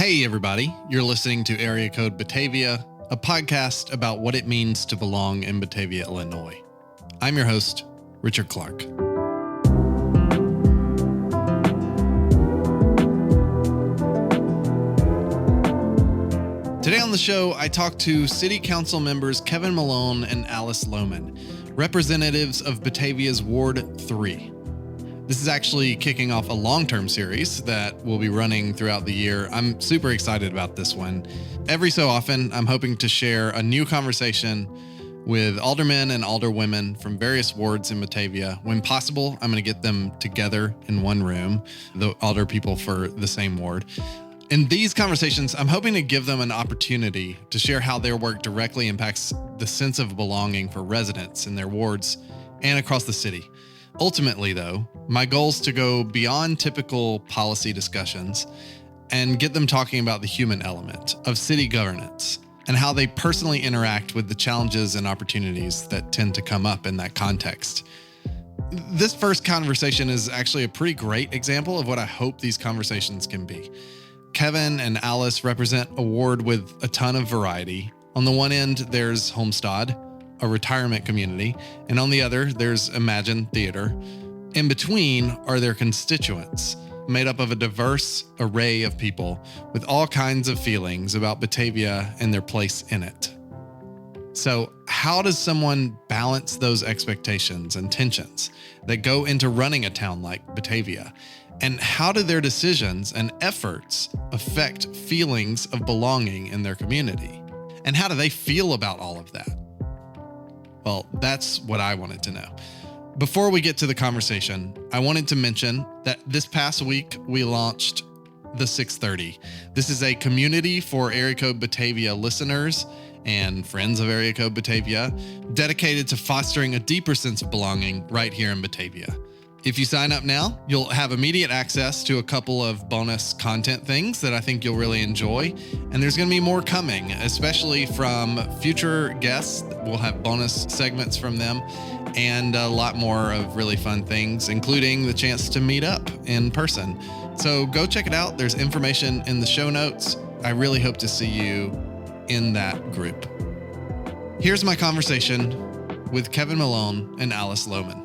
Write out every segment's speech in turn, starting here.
Hey, everybody. You're listening to Area Code Batavia, a podcast about what it means to belong in Batavia, Illinois. I'm your host, Richard Clark. Today on the show, I talked to City Council members Kevin Malone and Alice Lohman, representatives of Batavia's Ward 3. This is actually kicking off a long-term series that will be running throughout the year. I'm super excited about this one. Every so often, I'm hoping to share a new conversation with aldermen and alderwomen from various wards in Batavia. When possible, I'm going to get them together in one room, the alder people for the same ward. In these conversations, I'm hoping to give them an opportunity to share how their work directly impacts the sense of belonging for residents in their wards and across the city. Ultimately, though, my goal is to go beyond typical policy discussions and get them talking about the human element of city governance and how they personally interact with the challenges and opportunities that tend to come up in that context. This first conversation is actually a pretty great example of what I hope these conversations can be. Kevin and Alice represent a ward with a ton of variety. On the one end, there's Holmstaad, a retirement community, and on the other, there's Emagine Theater. In between are their constituents, made up of a diverse array of people with all kinds of feelings about Batavia and their place in it. So, how does someone balance those expectations and tensions that go into running a town like Batavia? And how do their decisions and efforts affect feelings of belonging in their community? And how do they feel about all of that? Well, that's what I wanted to know. Before we get to the conversation, I wanted to mention that this past week we launched the 630. This is a community for Area Code Batavia listeners and friends of Area Code Batavia, dedicated to fostering a deeper sense of belonging right here in Batavia. If you sign up now, you'll have immediate access to a couple of bonus content things that I think you'll really enjoy. And there's going to be more coming, especially from future guests. We'll have bonus segments from them and a lot more of really fun things, including the chance to meet up in person. So go check it out. There's information in the show notes. I really hope to see you in that group. Here's my conversation with Kevin Malone and Alice Lohman.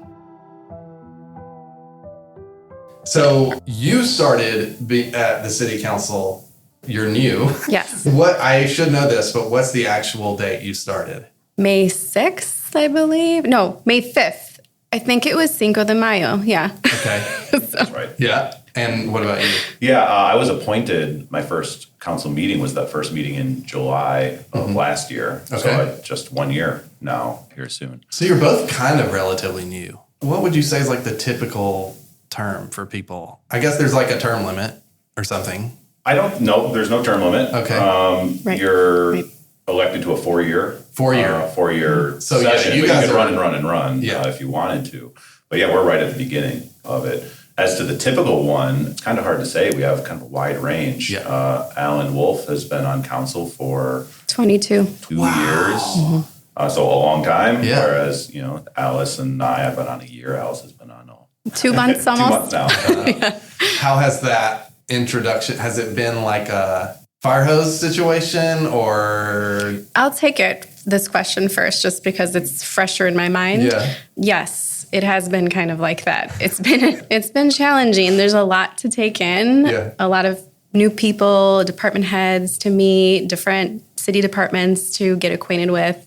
So you started at the city council. You're new. Yes. I should know this, but what's the actual date you started? May 6th, I believe. No, May 5th. I think it was Cinco de Mayo. Yeah. Okay. That's right. Yeah. And what about you? Yeah, I was appointed. My first council meeting was that first meeting in July of last year. Okay. So just 1 year now, here soon. So you're both kind of relatively new. What would you say is like the typical term for people? I guess there's like a term limit or something. I don't know. There's no term limit. Okay. Right. You're elected to a 4-year. 4-year So yeah, session. you but guys you can run and run Yeah. if you wanted to. But yeah, we're right at the beginning of it. As to the typical one, it's kind of hard to say. We have kind of a wide range. Yeah. Alan Wolf has been on council for 22. 2 years. So a long time. Yeah. Whereas, Alice and I have been on a year. Alice has been on 2 months 2 almost. months now. How has that introduction, has it been like a fire hose situation or? I'll take this question first just because it's fresher in my mind. Yeah. Yes, it has been kind of like that. It's been challenging. There's a lot to take in. Yeah. A lot of new people, department heads to meet, different city departments to get acquainted with.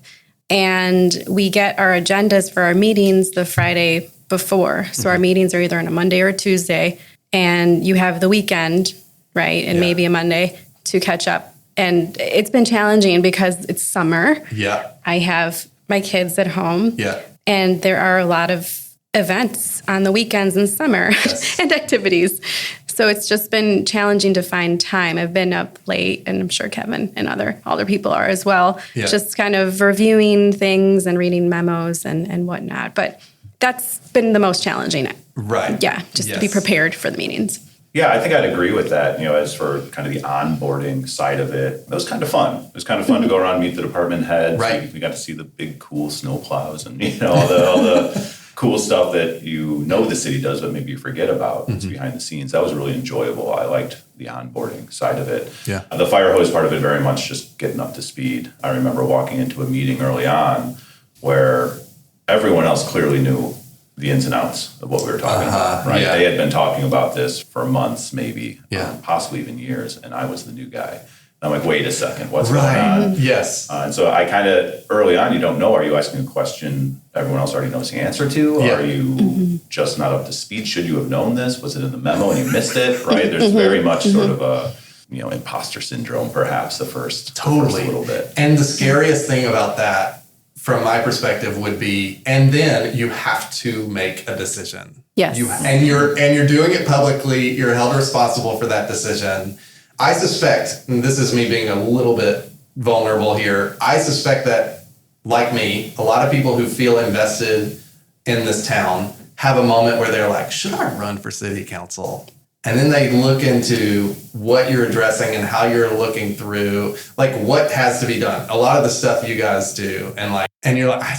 And we get our agendas for our meetings the Friday before. So our meetings are either on a Monday or a Tuesday, and you have the weekend, right? And maybe a Monday to catch up. And it's been challenging because it's summer. Yeah. I have my kids at home. Yeah. And there are a lot of events on the weekends in summer and activities. So it's just been challenging to find time. I've been up late, and I'm sure Kevin and other people are as well, just kind of reviewing things and reading memos and whatnot. But that's been the most challenging. Right. Yeah, just to be prepared for the meetings. Yeah, I think I'd agree with that. As for kind of the onboarding side of it, it was kind of fun. It was kind of fun to go around and meet the department heads. Right. We got to see the big, cool snow plows and all the cool stuff that the city does, but maybe you forget about. It's behind the scenes. That was really enjoyable. I liked the onboarding side of it. Yeah. The fire hose part of it, very much just getting up to speed. I remember walking into a meeting early on where everyone else clearly knew the ins and outs of what we were talking about, right? Yeah. They had been talking about this for months, maybe, Yeah. possibly even years, and I was the new guy. I'm like, wait a second, what's going on? Yes. And so I kind of, early on, you don't know, are you asking a question everyone else already knows the answer to? Yeah. Are you just not up to speed? Should you have known this? Was it in the memo and you missed it, right? There's very much sort of a, imposter syndrome, perhaps, the first little bit. And the scariest thing about that, from my perspective, would be, and then you have to make a decision. Yes. You're doing it publicly. You're held responsible for that decision. I suspect, and this is me being a little bit vulnerable here, I suspect that, like me, a lot of people who feel invested in this town have a moment where they're like, should I run for city council? And then they look into what you're addressing and how you're looking through, like what has to be done. A lot of the stuff you guys do, and you're like,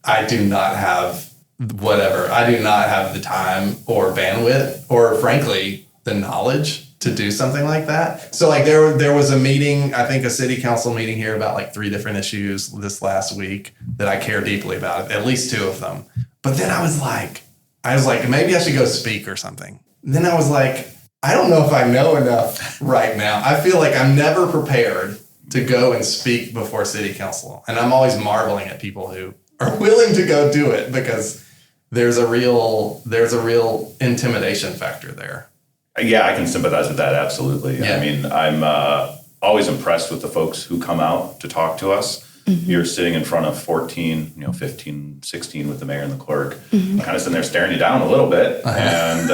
I do not have whatever. I do not have the time or bandwidth or, frankly, the knowledge to do something like that. So like there was a meeting, I think a city council meeting here about like 3 different issues this last week that I care deeply about, at least 2 of them. But then I was like, maybe I should go speak or something. And then I was like, I don't know if I know enough right now. I feel like I'm never prepared to go and speak before city council. And I'm always marveling at people who are willing to go do it because there's a real intimidation factor there. Yeah, I can sympathize with that, absolutely. Yeah. I mean, I'm always impressed with the folks who come out to talk to us. You're sitting in front of 14, 15, 16 with the mayor and the clerk, kind of sitting there staring you down a little bit and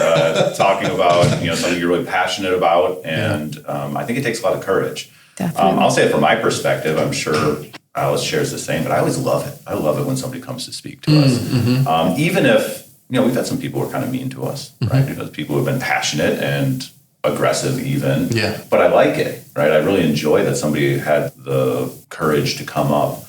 talking about, something you're really passionate about. And I think it takes a lot of courage. Definitely. I'll say it from my perspective, I'm sure Alice shares the same, but I always love it. I love it when somebody comes to speak to us. Even if, we've had some people who are kind of mean to us, right? Because people who have been passionate and aggressive even. Yeah. But I like it, right? I really enjoy that somebody had the courage to come up,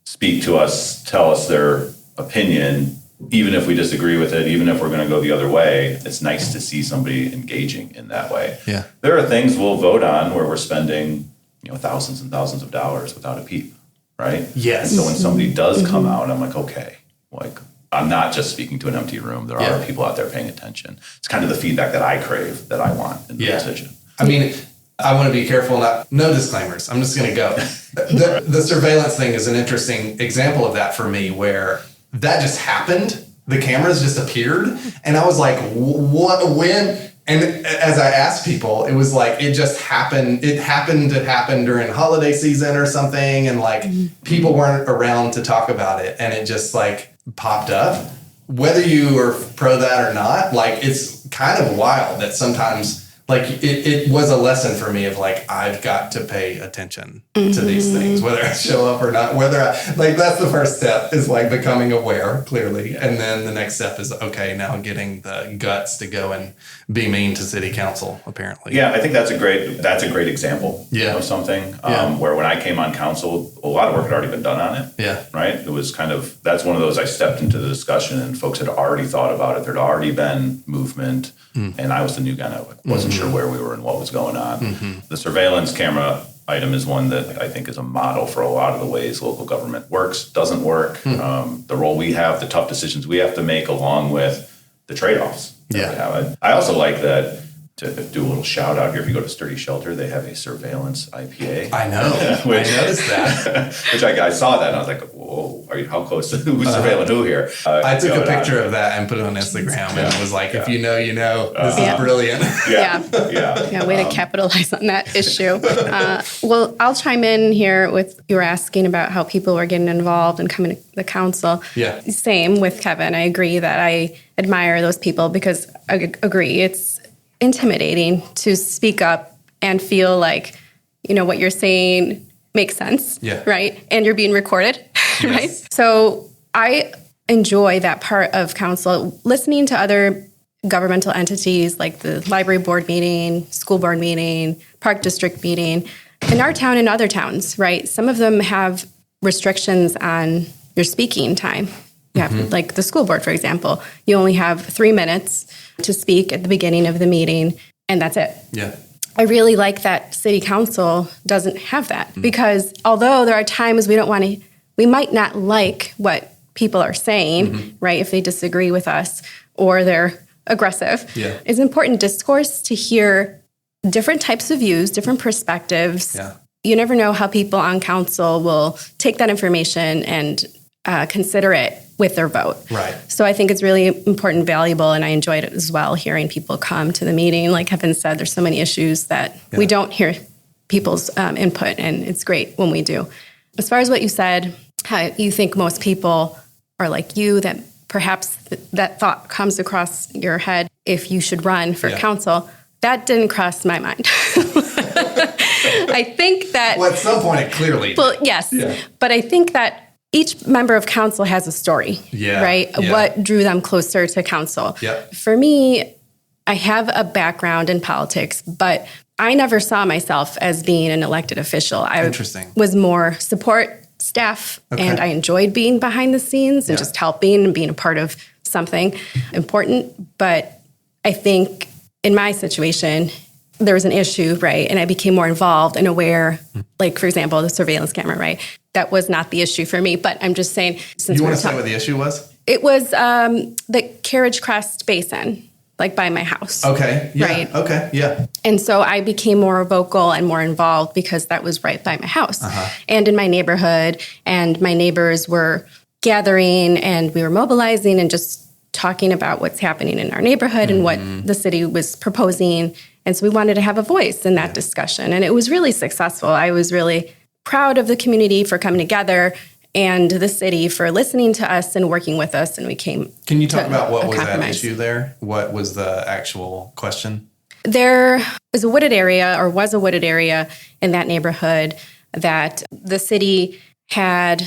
speak to us, tell us their opinion, even if we disagree with it, even if we're going to go the other way. It's nice to see somebody engaging in that way. Yeah. There are things we'll vote on where we're spending, thousands and thousands of dollars without a peep, right? Yes. And so when somebody does come out, I'm like, okay, I'm not just speaking to an empty room. There are people out there paying attention. It's kind of the feedback that I crave, that I want in the decision. I mean, I want to be careful. No disclaimers. I'm just going to go. The surveillance thing is an interesting example of that for me, where that just happened. The cameras just appeared, and I was like, "What? When?" And as I asked people, it was like it just happened. It happened to happen during holiday season or something, and people weren't around to talk about it, and it just popped up. Whether you are pro that or not, it's kind of wild that sometimes it was a lesson for me of I've got to pay attention to these things, whether I show up or not, whether that's the first step is becoming aware clearly. And then the next step is, okay, now getting the guts to go and be mean to city council, apparently. Yeah, I think that's a great example of something where when I came on council, a lot of work had already been done on it. Yeah. Right. It was that's one of those, I stepped into the discussion and folks had already thought about it. There'd already been movement and I was the new guy. I wasn't sure where we were and what was going on. The surveillance camera item is one that I think is a model for a lot of the ways local government works, doesn't work, the role we have, the tough decisions we have to make, along with the trade-offs that we have. I also like that, to do a little shout out here, if you go to Sturdy Shelter, they have a surveillance IPA. I know. I noticed that. Which I saw that and I was like, whoa, how close? Who's surveilling who here? I took a picture of that and put it on Instagram and it was like, if you know, you know. This is brilliant. Yeah, way to capitalize on that issue. Well, I'll chime in here with, you were asking about how people were getting involved and coming to the council. Yeah. Same with Kevin. I agree that I admire those people because I agree it's intimidating to speak up and feel like, what you're saying makes sense, right? And you're being recorded, right? So I enjoy that part of council, listening to other governmental entities like the library board meeting, school board meeting, park district meeting, in our town and other towns, right? Some of them have restrictions on your speaking time. You have, like the school board, for example, you only have 3 minutes to speak at the beginning of the meeting, and that's it. Yeah. I really like that city council doesn't have that, because although there are times we might not like what people are saying, right, if they disagree with us or they're aggressive, it's important discourse to hear different types of views, different perspectives. Yeah. You never know how people on council will take that information and consider it with their vote. Right. So I think it's really important, valuable, and I enjoyed it as well, hearing people come to the meeting. Like Kevin said, there's so many issues that we don't hear people's input, and it's great when we do. As far as what you said, how you think most people are like you, that perhaps that thought comes across your head if you should run for council, that didn't cross my mind. I think that... Well, at some point it clearly... Well, yes. Yeah. But I think that each member of council has a story, right? Yeah. What drew them closer to council. Yep. For me, I have a background in politics, but I never saw myself as being an elected official. I was more support staff, and I enjoyed being behind the scenes and just helping and being a part of something important. But I think in my situation, there was an issue, right? And I became more involved and aware, like, for example, the surveillance camera, right? That was not the issue for me, but I'm just saying... You want to say what the issue was? It was the Carriage Crest Basin, like by my house. Okay, yeah, right? Okay, yeah. And so I became more vocal and more involved because that was right by my house and in my neighborhood, and my neighbors were gathering and we were mobilizing and just talking about what's happening in our neighborhood and what the city was proposing. And so we wanted to have a voice in that discussion. And it was really successful. I was really proud of the community for coming together and the city for listening to us and working with us. And we came. Can you talk about what was that issue there? What was the actual question? There is a wooded area, or was a wooded area in that neighborhood that the city had,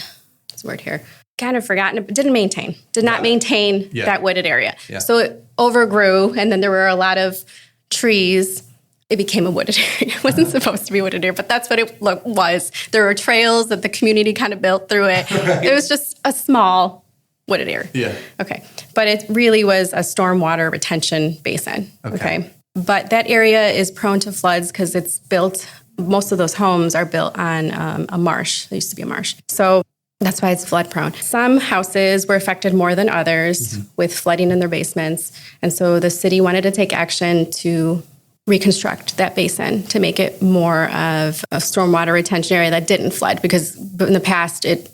what's the word here? Kind of forgotten, but did not maintain that wooded area. Yeah. So it overgrew, and then there were a lot of trees. It became a wooded area. It wasn't supposed to be a wooded area, but that's what it was. There were trails that the community kind of built through it. Right. It was just a small wooded area. Yeah. Okay. But it really was a stormwater retention basin. Okay. But that area is prone to floods because it's built, most of those homes are built on a marsh. There used to be a marsh. So that's why it's flood prone. Some houses were affected more than others with flooding in their basements. And so the city wanted to take action to reconstruct that basin to make it more of a stormwater retention area that didn't flood, because in the past it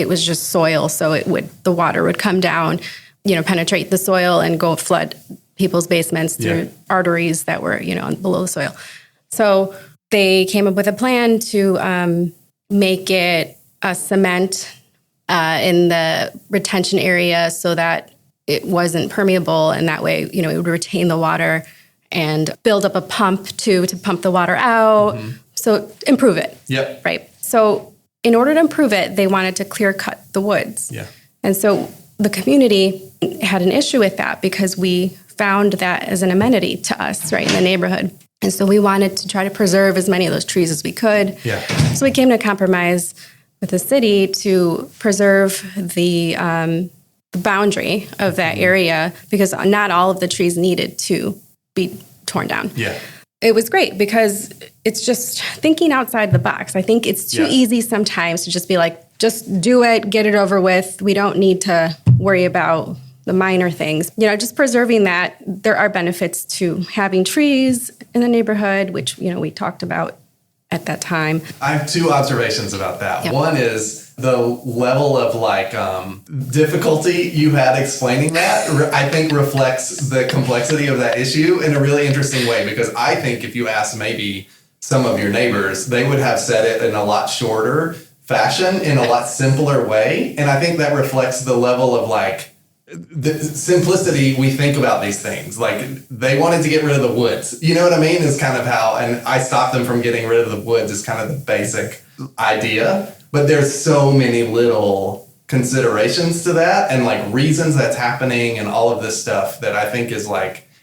was just soil. So the water would come down, penetrate the soil and go flood people's basements through arteries that were, below the soil. So they came up with a plan to make it a cement in the retention area so that it wasn't permeable, and that way, it would retain the water, and build up a pump to pump the water out. So improve it. Yep. Right. So in order to improve it, they wanted to clear cut the woods. Yeah. And so the community had an issue with that because we found that as an amenity to us, right, in the neighborhood. And so we wanted to try to preserve as many of those trees as we could. Yeah. So we came to a compromise with the city to preserve the boundary of that area, because not all of the trees needed to be torn down. Yeah. It was great because it's just thinking outside the box. I think it's too easy sometimes to just be like, just do it, get it over with. We don't need to worry about the minor things. Just preserving that. There are benefits to having trees in the neighborhood, which, we talked about at that time. I have two observations about that. Yep. One is the level of difficulty you had explaining that, I think reflects the complexity of that issue in a really interesting way, because I think if you ask maybe some of your neighbors, they would have said it in a lot shorter fashion, in a lot simpler way. And I think that reflects the level of the simplicity we think about these things. They wanted to get rid of the woods. You know what I mean? Is kind of how, and I stopped them from getting rid of the woods is kind of the basic idea. But there's so many little considerations to that and reasons that's happening and all of this stuff that I think is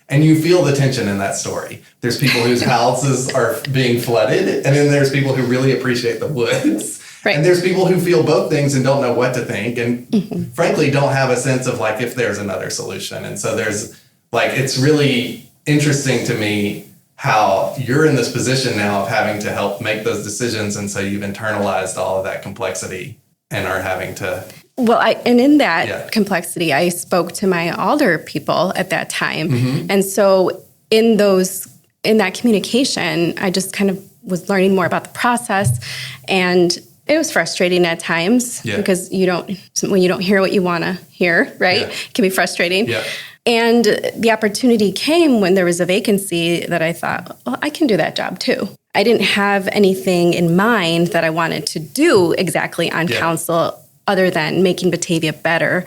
and you feel the tension in that story. There's people whose houses are being flooded, and then there's people who really appreciate the woods. Right. And there's people who feel both things and don't know what to think, and frankly don't have a sense of like if there's another solution. And so there's like, it's really interesting to me how you're in this position now of having to help make those decisions, and so you've internalized all of that complexity and are having to. Well, and in that complexity, I spoke to my alder people at that time. And so in that communication, I just kind of was learning more about the process, and it was frustrating at times because when you don't hear what you want to hear, right? It can be frustrating. And the opportunity came when there was a vacancy that I thought, well, I can do that job too. I didn't have anything in mind that I wanted to do exactly on council other than making Batavia better,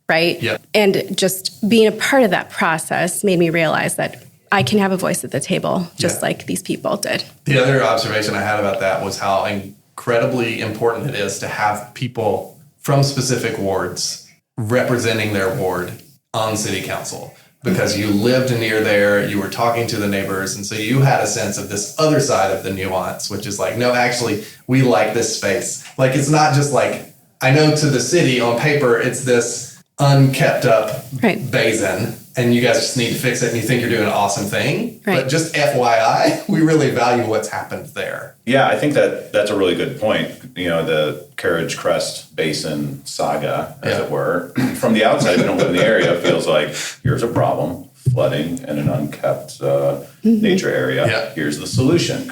right? And just being a part of that process made me realize that I can have a voice at the table just like these people did. The other observation I had about that was how incredibly important it is to have people from specific wards representing their ward on city council, because you lived near there, you were talking to the neighbors, and so you had a sense of this other side of the nuance, which is like, no, actually, we like this space. Like, it's not just like, I know to the city on paper, it's this unkept up basin, and you guys just need to fix it, and you think you're doing an awesome thing. But just FYI, we really value what's happened there. Yeah, I think that's a really good point. You know, the Carriage Crest Basin saga, as it were. From the outside, if you don't live in the area, it feels like here's a problem, flooding and an unkept nature area. Here's the solution.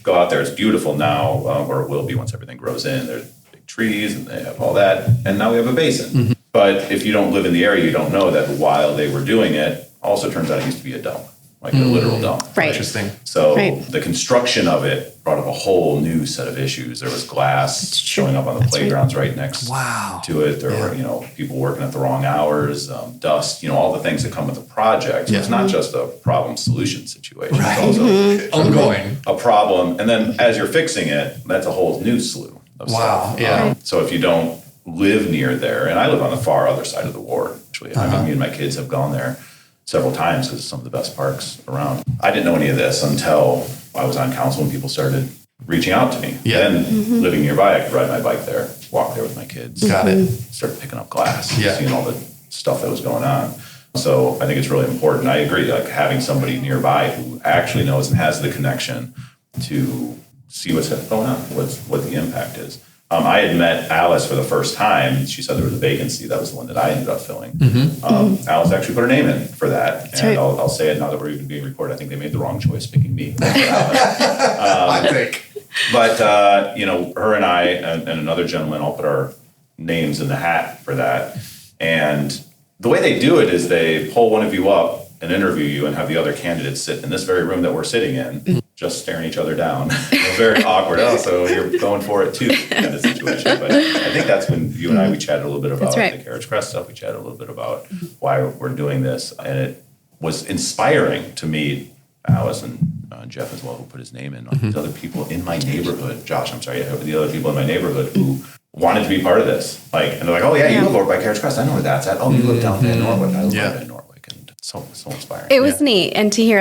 Go out there. It's beautiful now, or it will be once everything grows in. There's big trees and they have all that. And now we have a basin. But if you don't live in the area, you don't know that while they were doing it, also turns out it used to be a dump. Like a literal dump. Interesting. So the construction of it brought up a whole new set of issues. There was glass showing up on the playgrounds right next to it. There were, people working at the wrong hours, dust, all the things that come with a project. So it's not just a problem solution situation. It's also ongoing a problem. And then as you're fixing it, that's a whole new slew of stuff. So if you don't live near there, and I live on the far other side of the ward, actually. I mean, me and my kids have gone there several times because it's some of the best parks around. I didn't know any of this until I was on council and people started reaching out to me. Then living nearby, I could ride my bike there, walk there with my kids. Started picking up glass, seeing all the stuff that was going on. So I think it's really important. I agree, like having somebody nearby who actually knows and has the connection to see what's going on, what the impact is. I had met Alice for the first time. She said there was a vacancy. That was the one that I ended up filling. Alice actually put her name in for that. And I'll say it now that we're even being recorded. I think they made the wrong choice picking me. I think. But, her and I and another gentleman all put our names in the hat for that. And the way they do it is they pull one of you up and interview you and have the other candidates sit in this very room that we're sitting in, just staring each other down. Very awkward. Oh, so you're going for it too, kind of situation. But I think that's when you and I, we chatted a little bit about the Carriage Crest stuff. We chatted a little bit about why we're doing this. And it was inspiring to meet Alice and Jeff as well, who put his name in. These other people in my neighborhood, the other people in my neighborhood who wanted to be part of this. And they're like, oh yeah, you live over by Carriage Crest. I know where that's at. Oh, you live down there in Norwood. I live down in Norwood. And so inspiring. It was neat. And to hear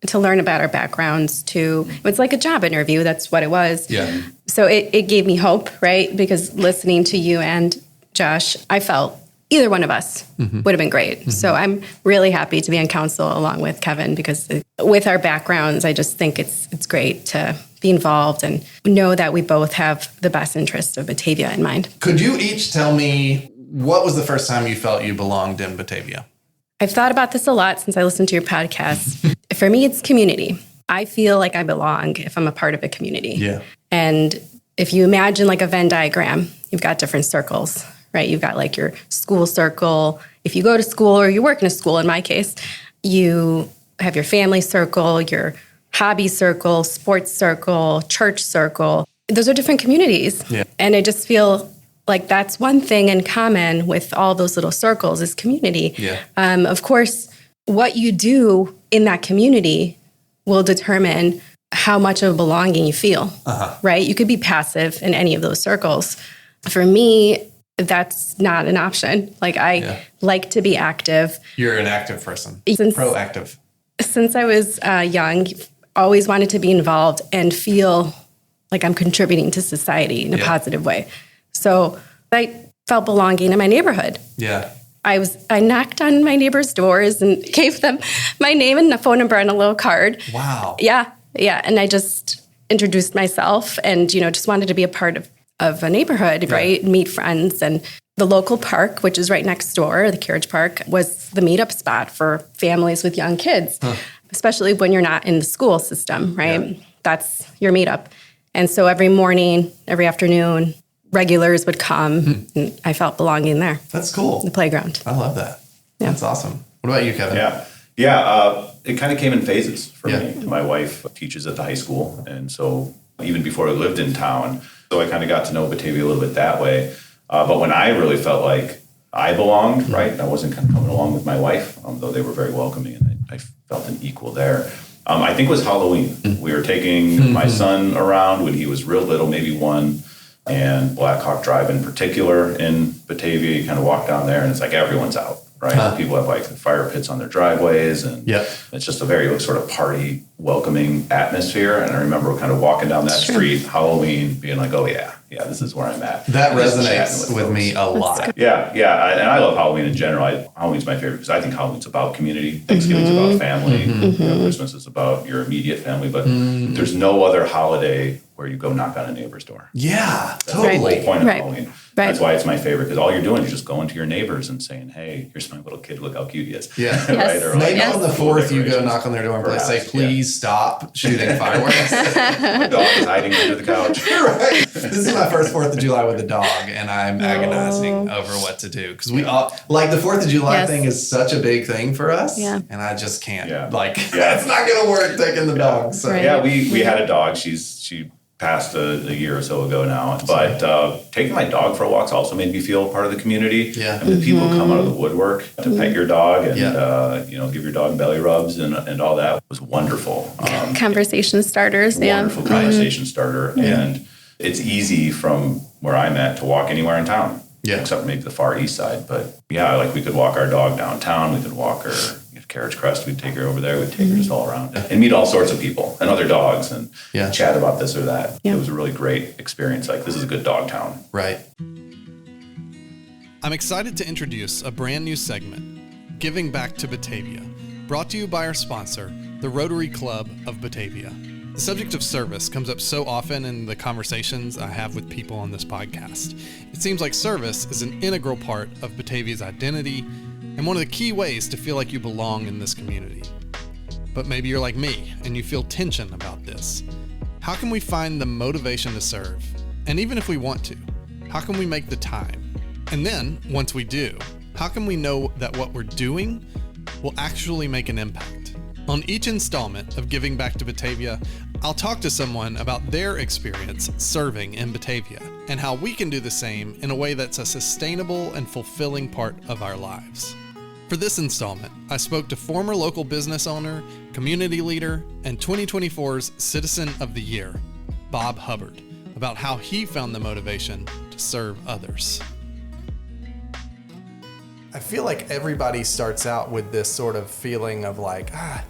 to learn about our backgrounds too. It was like a job interview. That's what it was. So it gave me hope, right? Because listening to you and Josh, I felt either one of us would have been great. So I'm really happy to be on council along with Kevin, because with our backgrounds, I just think it's great to be involved and know that we both have the best interest of Batavia in mind. Could you each tell me what was the first time you felt you belonged in Batavia? I've thought about this a lot since I listened to your podcast. For me, it's community. I feel like I belong if I'm a part of a community. And if you imagine like a Venn diagram, you've got different circles, right? You've got your school circle. If you go to school or you work in a school, in my case, you have your family circle, your hobby circle, sports circle, church circle. Those are different communities. And I just feel like that's one thing in common with all those little circles is community. Of course, what you do in that community will determine how much of a belonging you feel, right? You could be passive in any of those circles. For me, that's not an option. I like to be active. You're an active person. Proactive. Since I was young, always wanted to be involved and feel like I'm contributing to society in a Yeah. positive way. So I felt belonging in my neighborhood. Yeah. I knocked on my neighbors' doors and gave them my name and a phone number on a little card. Wow. Yeah. And I just introduced myself and, just wanted to be a part of a neighborhood, right? Meet friends. And the local park, which is right next door, the Carriage Park, was the meetup spot for families with young kids, especially when you're not in the school system, right? Yeah. That's your meetup. And so every morning, every afternoon, regulars would come, and I felt belonging there. That's cool. The playground. I love that. Yeah. That's awesome. What about you, Kevin? It kind of came in phases for me. My wife teaches at the high school, and so even before I lived in town, so I kind of got to know Batavia a little bit that way. But when I really felt like I belonged, right, I wasn't kind of coming along with my wife, though they were very welcoming, and I felt an equal there. I think it was Halloween. We were taking my son around when he was real little, maybe 1. And Black Hawk Drive in particular in Batavia, you kind of walk down there and it's like everyone's out, right? People have like fire pits on their driveways, and it's just a very sort of party welcoming atmosphere. And I remember kind of walking down that street, Halloween, being like, oh yeah, this is where I'm at. That resonates with me a lot. Yeah. And I love Halloween in general. Halloween's my favorite because I think Halloween's about community. Thanksgiving's about family. Christmas is about your immediate family. But there's no other holiday where you go knock on a neighbor's door. Yeah, That's the whole point of Halloween. Right. That's why it's my favorite, because all you're doing is just going to your neighbors and saying, hey, here's my little kid, look how cute he is. Yeah. Right? Or Maybe on the 4th you go knock on their door and say, please stop shooting fireworks. My dog is hiding under the couch. Right. This is my first 4th of July with a dog, and I'm agonizing over what to do. Because we all, like, the 4th of July thing is such a big thing for us, and I just can't. It's not going to work taking the dog. So. Right. Yeah, we had a dog. She passed a year or so ago now. But taking my dog for walks also made me feel part of the community. Yeah. I mean, the people come out of the woodwork to pet your dog and give your dog belly rubs and all that was wonderful. Conversation starters. Wonderful conversation starter. Yeah. And it's easy from where I'm at to walk anywhere in town. Yeah. Except maybe the far east side. But we could walk our dog downtown. We could walk her Carriage Crest, we'd take her over there, we'd take her just all around and meet all sorts of people and other dogs and chat about this or that. It was a really great experience. Like, this is a good dog town. Right. I'm excited to introduce a brand new segment, Giving Back to Batavia, brought to you by our sponsor, the Rotary Club of Batavia. The subject of service comes up so often in the conversations I have with people on this podcast. It seems like service is an integral part of Batavia's identity and one of the key ways to feel like you belong in this community. But maybe you're like me and you feel tension about this. How can we find the motivation to serve? And even if we want to, how can we make the time? And then, once we do, how can we know that what we're doing will actually make an impact? On each installment of Giving Back to Batavia, I'll talk to someone about their experience serving in Batavia and how we can do the same in a way that's a sustainable and fulfilling part of our lives. For this installment, I spoke to former local business owner, community leader, and 2024's Citizen of the Year, Bob Hubbard, about how he found the motivation to serve others. I feel like everybody starts out with this sort of feeling of like, I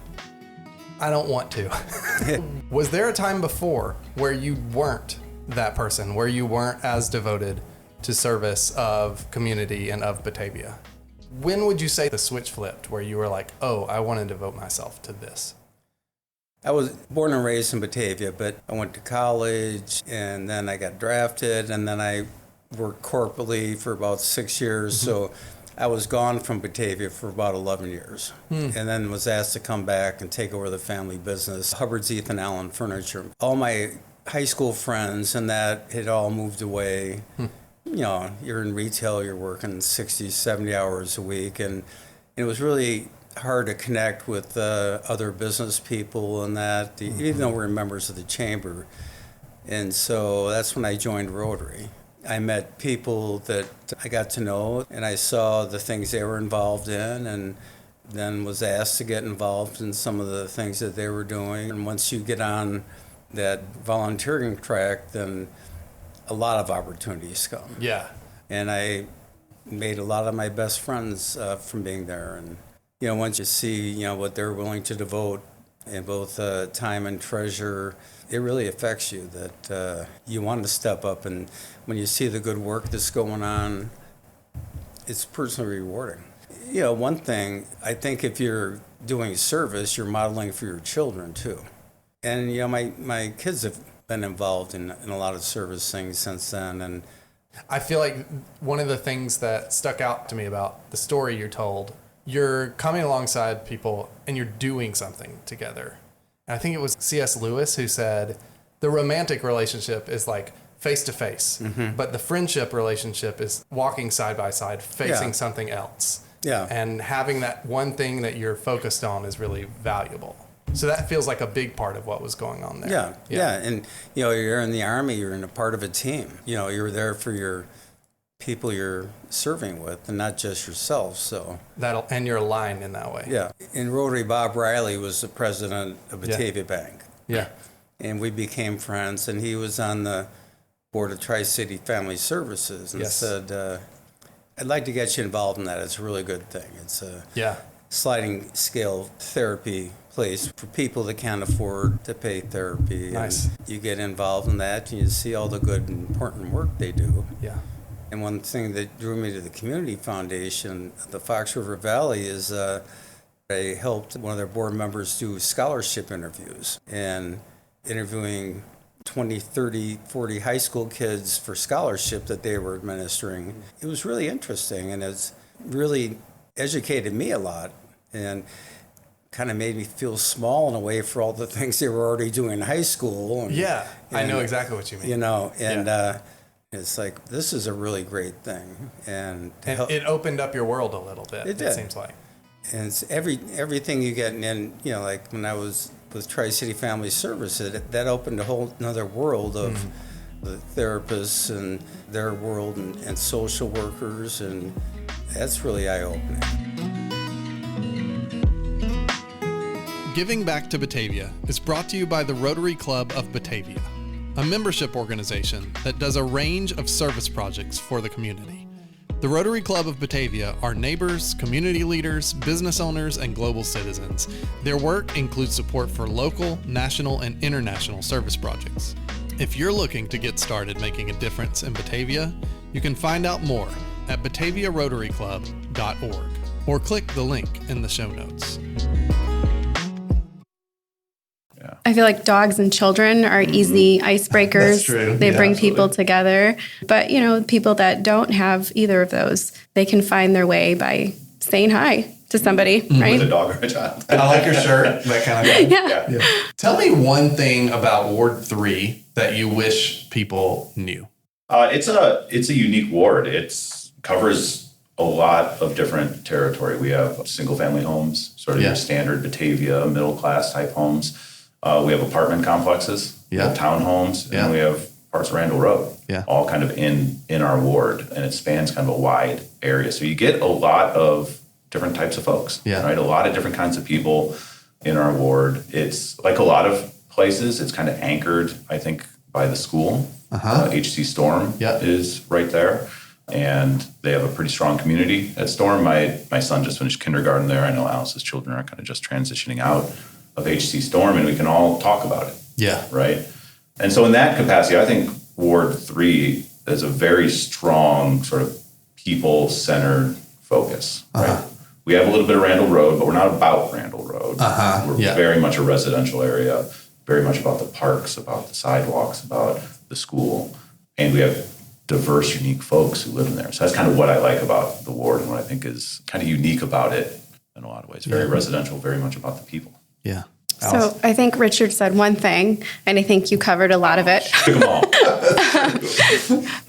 don't want to. Was there a time before where you weren't that person, where you weren't as devoted to service of community and of Batavia? When would you say the switch flipped where you were like, oh, I want to devote myself to this? I was born and raised in Batavia, but I went to college and then I got drafted and then I worked corporately for about 6 years. So I was gone from Batavia for about 11 years and then was asked to come back and take over the family business, Hubbard's Ethan Allen Furniture. All my high school friends and that had all moved away. You know, you're in retail, you're working 60, 70 hours a week, and it was really hard to connect with other business people and that, even though we're members of the chamber. And so that's when I joined Rotary. I met people that I got to know, and I saw the things they were involved in, and then was asked to get involved in some of the things that they were doing. And once you get on that volunteering track, then a lot of opportunities come. Yeah. And I made a lot of my best friends from being there. And, you know, once you see, you know, what they're willing to devote in both time and treasure. It really affects you that you want to step up, and when you see the good work that's going on, it's personally rewarding. You know, one thing, I think if you're doing service, you're modeling for your children too. And, you know, my kids have been involved in a lot of service things since then. And I feel like one of the things that stuck out to me about the story you told, you're coming alongside people and you're doing something together. And I think it was C.S. Lewis who said, the romantic relationship is like face to face, but the friendship relationship is walking side by side, facing something else. Yeah. And having that one thing that you're focused on is really valuable. So that feels like a big part of what was going on there. Yeah. And, you know, you're in the Army, you're in a part of a team. You know, you're there for your people you're serving with and not just yourself. So And you're aligned in that way. yeah. In Rotary, Bob Riley was the president of Batavia Bank. Yeah. And we became friends, and he was on the board of Tri-City Family Services and said, I'd like to get you involved in that. It's a really good thing. It's a sliding scale therapy place for people that can't afford to pay therapy. Nice. And you get involved in that, and you see all the good and important work they do. Yeah. And one thing that drew me to the Community Foundation, the Fox River Valley, is I helped one of their board members do scholarship interviews, and interviewing 20, 30, 40 high school kids for scholarship that they were administering. It was really interesting, and it's really educated me a lot and kind of made me feel small in a way for all the things they were already doing in high school. And, I know exactly what you mean. You know, and it's like, this is a really great thing. And it opened up your world a little bit, it seems like. And it's everything you get in, you know, like when I was with Tri-City Family Services, that opened a whole another world of the therapists and their world and social workers, and that's really eye-opening. Giving Back to Batavia is brought to you by the Rotary Club of Batavia, a membership organization that does a range of service projects for the community. The Rotary Club of Batavia are neighbors, community leaders, business owners, and global citizens. Their work includes support for local, national, and international service projects. If you're looking to get started making a difference in Batavia, you can find out more at bataviarotaryclub.org or click the link in the show notes. I feel like dogs and children are easy icebreakers. That's true. They bring absolutely. people together. But, you know, people that don't have either of those, they can find their way by saying hi to somebody, right? With a dog or a child. I like your shirt, that kind of thing. Yeah. Tell me one thing about Ward 3 that you wish people knew. It's a unique ward. It covers a lot of different territory. We have single family homes, sort of your standard Batavia middle class type homes. We have apartment complexes, we have townhomes, and we have parts of Randall Road, all kind of in our ward, and it spans kind of a wide area. So you get a lot of different types of folks, right? A lot of different kinds of people in our ward. It's like a lot of places, it's kind of anchored, I think, by the school. HC Storm is right there, and they have a pretty strong community at Storm. My son just finished kindergarten there. I know Alice's children are kind of just transitioning out of HC Storm, and we can all talk about it. Right? And so in that capacity, I think Ward 3 is a very strong sort of people-centered focus, right? We have a little bit of Randall Road, but we're not about Randall Road. We're very much a residential area, very much about the parks, about the sidewalks, about the school. And we have diverse, unique folks who live in there. So that's kind of what I like about the ward and what I think is kind of unique about it in a lot of ways. Very residential, very much about the people. Yeah. So I think Richard said one thing, and I think you covered a lot of it. Took them all.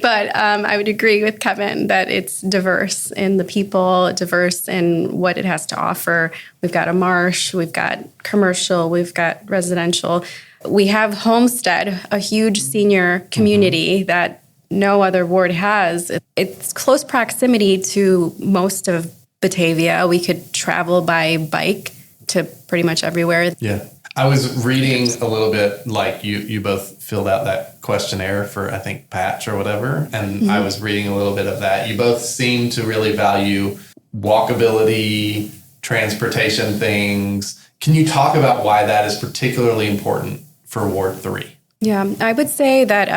But I would agree with Kevin that it's diverse in the people, diverse in what it has to offer. We've got a marsh, we've got commercial, we've got residential. We have Holmstaad, a huge senior community that no other ward has. It's close proximity to most of Batavia. We could travel by bike to pretty much everywhere. Yeah. I was reading a little bit, like you both filled out that questionnaire for, I think, Patch or whatever. And I was reading a little bit of that. You both seem to really value walkability, transportation things, Can you talk about why that is particularly important for Ward 3? Yeah, I would say that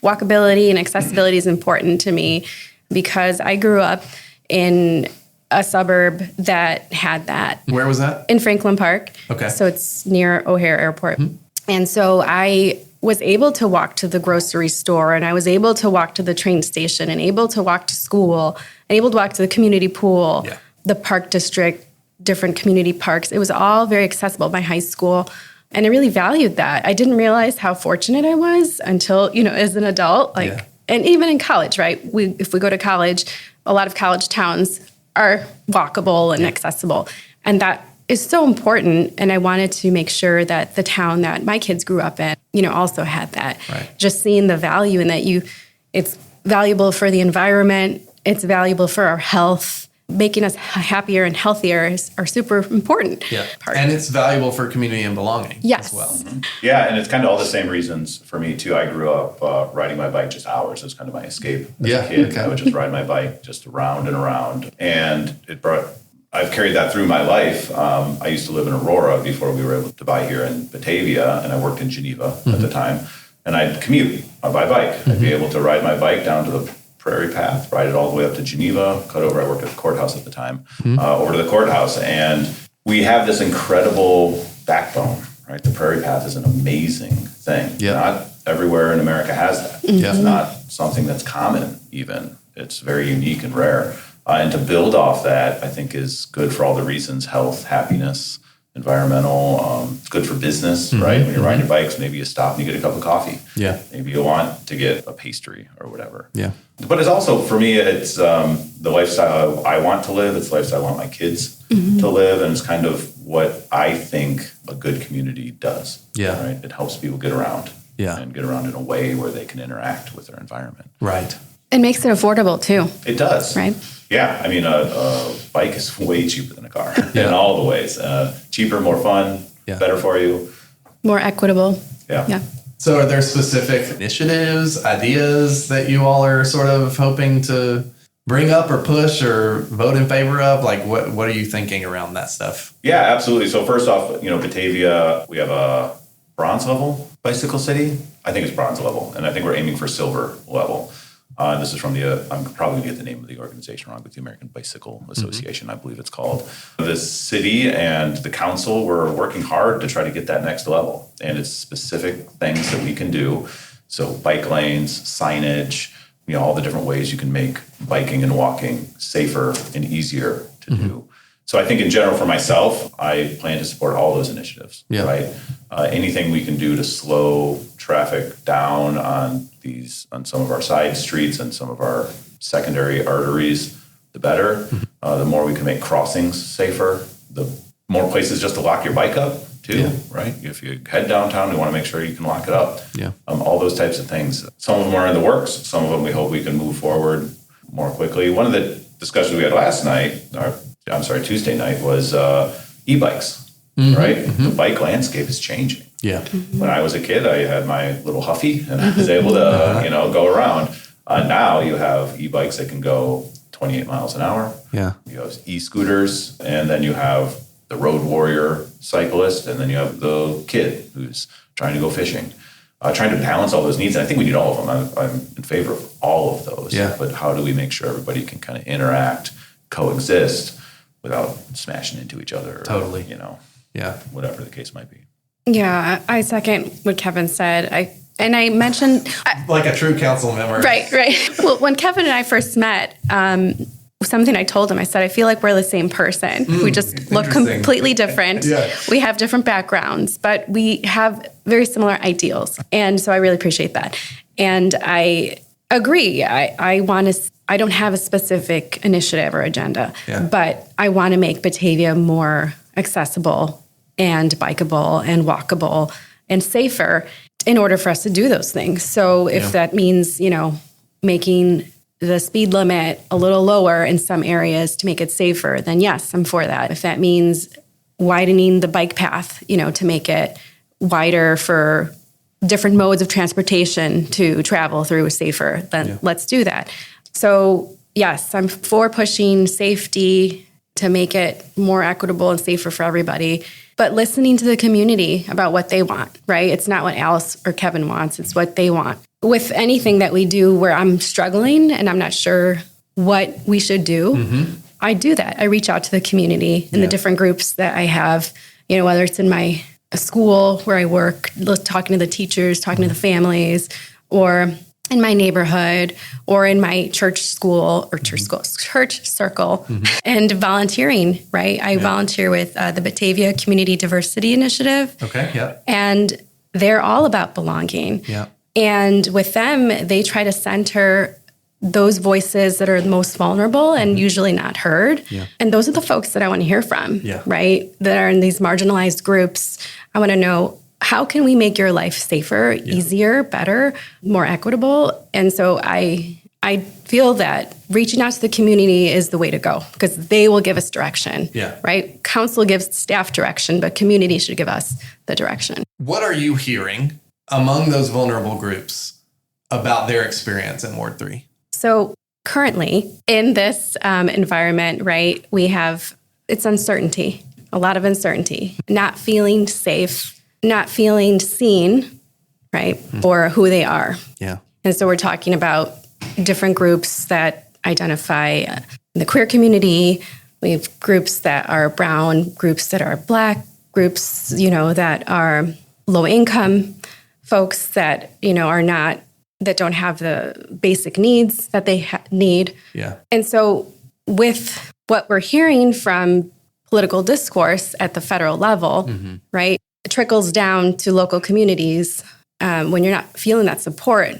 walkability and accessibility is important to me because I grew up in a suburb that had that. Where was that? In Franklin Park. Okay. So it's near O'Hare Airport. And so I was able to walk to the grocery store, and I was able to walk to the train station, and able to walk to school, and able to walk to the community pool, the park district, different community parks. It was all very accessible. My high school. And I really valued that. I didn't realize how fortunate I was until, as an adult, and even in college, right? If we go to college, a lot of college towns are walkable and accessible. And that is so important. And I wanted to make sure that the town that my kids grew up in, also had that. Right. Just seeing the value in that it's valuable for the environment. It's valuable for our health. Making us happier and healthier are super important. Yeah. Part. And it's valuable for community and belonging as well. Yeah, and it's kind of all the same reasons for me too. I grew up riding my bike just hours. It was kind of my escape as a kid. I would just ride my bike just around and around. And I've carried that through my life. I used to live in Aurora before we were able to buy here in Batavia, and I worked in Geneva at the time. And I'd commute by bike. I'd be able to ride my bike down to the Prairie Path, ride it all the way up to Geneva, cut over. I worked at the courthouse at the time, over to the courthouse. And we have this incredible backbone, right? The Prairie Path is an amazing thing. Yeah. Not everywhere in America has that. It's not something that's common even. It's very unique and rare. And to build off that, I think is good for all the reasons: health, happiness, environmental. It's good for business, right? When you're riding your bikes, maybe you stop and you get a cup of coffee. Yeah. Maybe you want to get a pastry or whatever. Yeah. But it's also, for me, it's the lifestyle I want to live. It's the lifestyle I want my kids to live. And it's kind of what I think a good community does. Yeah. Right? It helps people get around. Yeah. And get around in a way where they can interact with their environment. Right. It makes it affordable too. It does. Right. Yeah. I mean, a bike is way cheaper than a car in all the ways. Cheaper, more fun, better for you. More equitable. Yeah. Yeah. So are there specific initiatives, ideas that you all are sort of hoping to bring up or push or vote in favor of? Like what are you thinking around that stuff? Yeah, absolutely. So first off, Batavia, we have a bronze level bicycle city. I think it's bronze level, and I think we're aiming for silver level. This is from I'm probably going to get the name of the organization wrong, but the American Bicycle Association, I believe it's called. The city and the council, we're working hard to try to get that next level. And it's specific things that we can do. So bike lanes, signage, all the different ways you can make biking and walking safer and easier to do. So I think in general for myself, I plan to support all those initiatives, right? Anything we can do to slow traffic down on some of our side streets and some of our secondary arteries, the better. The more we can make crossings safer, the more places just to lock your bike up too, right? If you head downtown, we want to make sure you can lock it up. Yeah. All those types of things. Some of them are in the works. Some of them we hope we can move forward more quickly. One of the discussions we had Tuesday night was e-bikes, right? The bike landscape is changing. Yeah. When I was a kid, I had my little Huffy and I was able to, go around. Now you have e-bikes that can go 28 miles an hour. Yeah. You have e-scooters, and then you have the road warrior cyclist, and then you have the kid who's trying to go fishing. Trying to balance all those needs. And I think we need all of them. I'm in favor of all of those. Yeah. But how do we make sure everybody can kind of interact, coexist without smashing into each other? Totally. Whatever the case might be. Yeah, I second what Kevin said. I mentioned like a true council member. Right. Well, when Kevin and I first met, something I told him, I said, I feel like we're the same person. We just look completely different. We have different backgrounds, but we have very similar ideals. And so I really appreciate that. And I agree. I don't have a specific initiative or agenda, but I want to make Batavia more accessible and bikeable and walkable and safer in order for us to do those things. So if that means, making the speed limit a little lower in some areas to make it safer, then yes, I'm for that. If that means widening the bike path, to make it wider for different modes of transportation to travel through safer, then let's do that. So yes, I'm for pushing safety to make it more equitable and safer for everybody. but listening to the community about what they want, right? It's not what Alice or Kevin wants, it's what they want. With anything that we do where I'm struggling and I'm not sure what we should do, I do that. I reach out to the community and the different groups that I have, whether it's in my school where I work, talking to the teachers, talking to the families, or in my neighborhood, or in my church circle, and volunteering, right? I volunteer with the Batavia Community Diversity Initiative. Okay, yeah. And they're all about belonging. Yeah. And with them, they try to center those voices that are the most vulnerable and usually not heard. Yeah. And those are the folks that I want to hear from, Yeah. right? That are in these marginalized groups. I want to know, how can we make your life safer, easier, better, more equitable? And so I feel that reaching out to the community is the way to go because they will give us direction, right? Council gives staff direction, but community should give us the direction. What are you hearing among those vulnerable groups about their experience in Ward 3? So currently in this environment, right, it's uncertainty, a lot of uncertainty, not feeling safe, not feeling seen, right, for who they are. Yeah. And so we're talking about different groups that identify the queer community. We have groups that are brown, groups that are Black, groups, that are low income, folks that, that don't have the basic needs that they need. Yeah. And so with what we're hearing from political discourse at the federal level, right, it trickles down to local communities when you're not feeling that support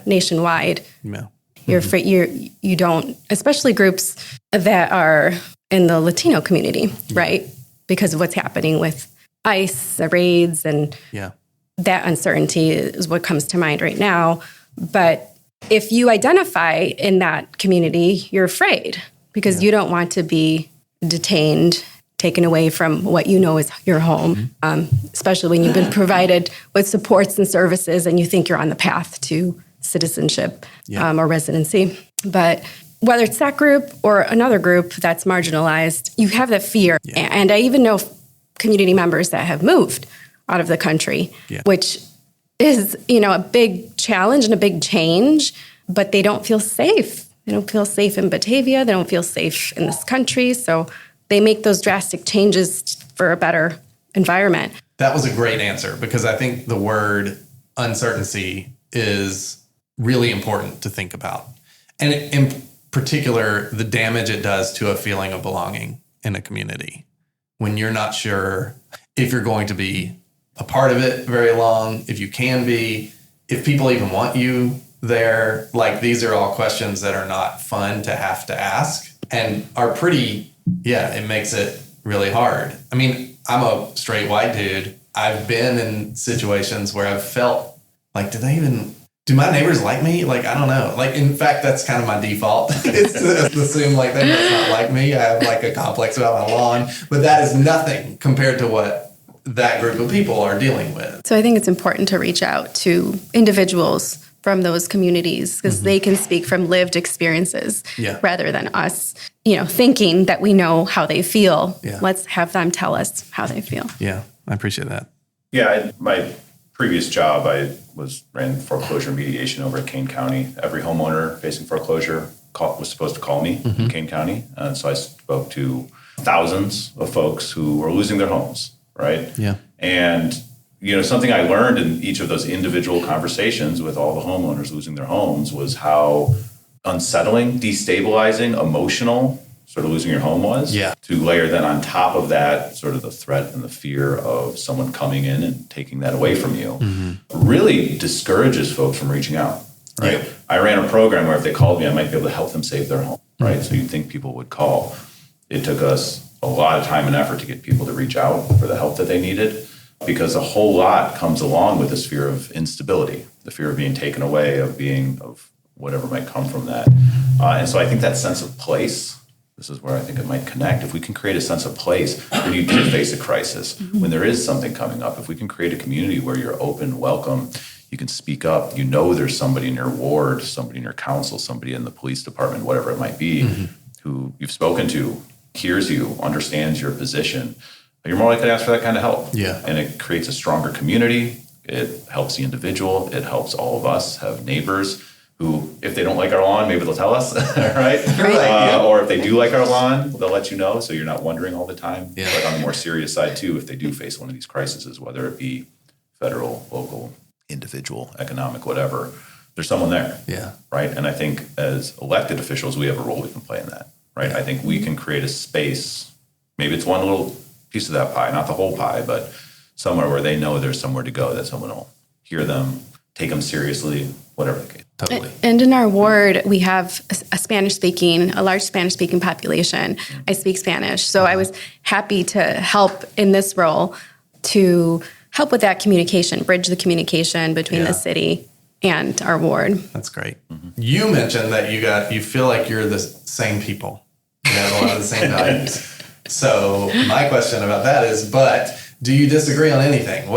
nationwide. Yeah. You're afraid you don't, especially groups that are in the Latino community, right? Because of what's happening with ICE, raids, and that uncertainty is what comes to mind right now. But if you identify in that community, you're afraid because you don't want to be detained, taken away from what you know is your home, especially when you've been provided with supports and services and you think you're on the path to citizenship or residency. But whether it's that group or another group that's marginalized, you have that fear. And I even know community members that have moved out of the country, which is, a big challenge and a big change, but they don't feel safe. They don't feel safe in Batavia. They don't feel safe in this country. So they make those drastic changes for a better environment. That was a great answer because I think the word uncertainty is really important to think about. And in particular, the damage it does to a feeling of belonging in a community when you're not sure if you're going to be a part of it very long, if you can be, if people even want you there. Like, these are all questions that are not fun to have to ask and are pretty, it makes it really hard. I mean, I'm a straight white dude. I've been in situations where I've felt like, do my neighbors like me? Like, I don't know. Like, in fact, that's kind of my default. It's to assume like they must not like me. I have like a complex about my lawn, but that is nothing compared to what that group of people are dealing with. So I think it's important to reach out to individuals from those communities because they can speak from lived experiences rather than us, thinking that we know how they feel. Let's have them tell us how they feel. Yeah, I appreciate that. Yeah, my previous job, I ran foreclosure mediation over at Kane County. Every homeowner facing foreclosure was supposed to call me in Kane County. And so I spoke to thousands of folks who were losing their homes, right? Yeah. And, something I learned in each of those individual conversations with all the homeowners losing their homes was how unsettling, destabilizing, emotional sort of losing your home was. Yeah. To layer then on top of that sort of the threat and the fear of someone coming in and taking that away from you really discourages folks from reaching out, right? Yeah. I ran a program where if they called me, I might be able to help them save their home, right? So you'd think people would call. It took us a lot of time and effort to get people to reach out for the help that they needed because a whole lot comes along with this fear of instability, the fear of being taken away, of whatever might come from that. And so I think that sense of place, this is where I think it might connect. If we can create a sense of place when you do face a crisis, when there is something coming up, if we can create a community where you're open, welcome, you can speak up, there's somebody in your ward, somebody in your council, somebody in the police department, whatever it might be, who you've spoken to, hears you, understands your position. you're more likely to ask for that kind of help. Yeah. And it creates a stronger community. It helps the individual. It helps all of us have neighbors who, if they don't like our lawn, maybe they'll tell us, right? Or if they do like our lawn, they'll let you know, so you're not wondering all the time. Yeah. But on the more serious side too, if they do face one of these crises, whether it be federal, local, individual, economic, whatever, there's someone there. Yeah. Right. And I think as elected officials, we have a role we can play in that. Right. I think we can create a space. Maybe it's one little piece of that pie, not the whole pie, but somewhere where they know there's somewhere to go, that someone will hear them, take them seriously, whatever the case. Totally. And in our ward, we have a large Spanish-speaking population. I speak Spanish, so I was happy to help in this role to help with that communication, bridge the communication between the city and our ward. That's great. You mentioned that you feel like you're the same people. You have a lot of the same values. So my question about that is, but do you disagree on anything?